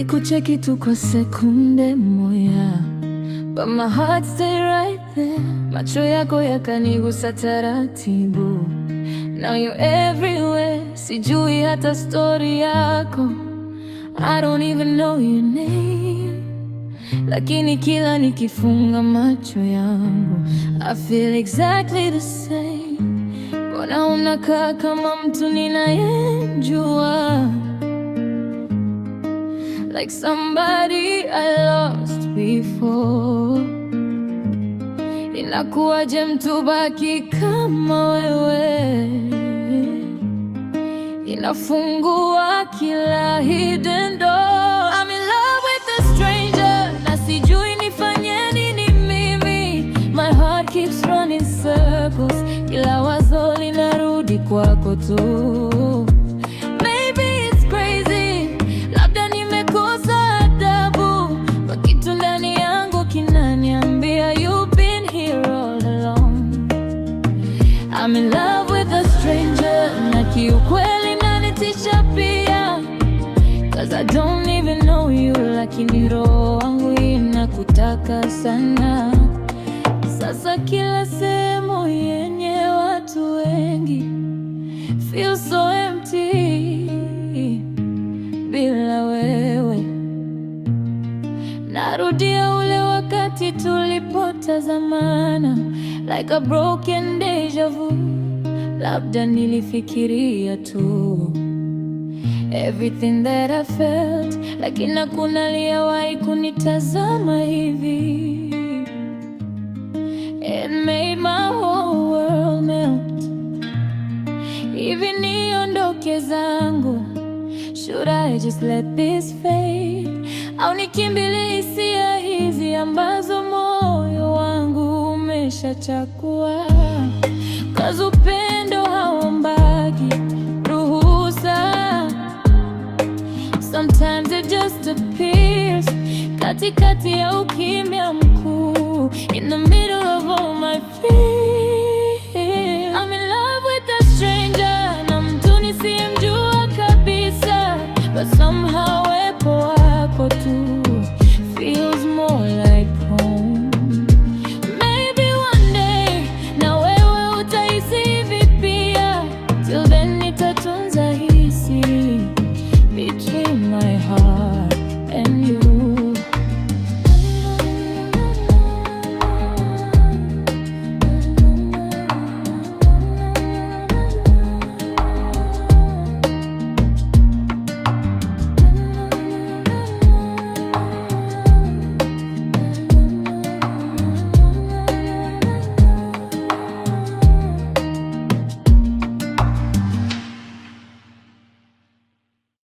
Nilikucheki tu kwa sekunde moja, but my heart stayed right there. Macho yako yakanigusa taratibu. Now you're everywhere, sijui hata story yako. I don't even know your name, lakini kila nikifunga macho yangu I feel exactly the same. Mbona unakaa kama mtu ninayemjua, like somebody I lost before. Inakuwaje mtu baki kama wewe, inafungua kila hidden door. I'm in love with a stranger, na sijui nifanye nini mimi. My heart keeps running circles, kila wazo linarudi kwako tu. Maybe it's crazy, labda nimekosa adabu, but kitu ndani yangu kinaniambia you've been here all along. I'm in love with a stranger, na kiukweli nanitisha pia, 'cause I don't even know you, lakini roho wangu inakutaka sana. Sasa kila sehemu yenye watu wengi feel so empty bila wewe. Narudia ule wakati tulipotazamana, like a broken deja vu. Labda nilifikiria tu everything that I felt, lakini hakuna aliyewahi kunitazama hivi. It made my whole world melt. Hivi niondoke zangu, should I just let this fade, au nikimbilie hisia hizi ambazo moyo wangu umeshachakua? 'Cause upendo hauombagi ruhusa, sometimes it just appears katikati ya ukimya mkuu, in the middle of all my fears. I'm in love with a stranger, na mtu nisiyemjua kabisa, but somehow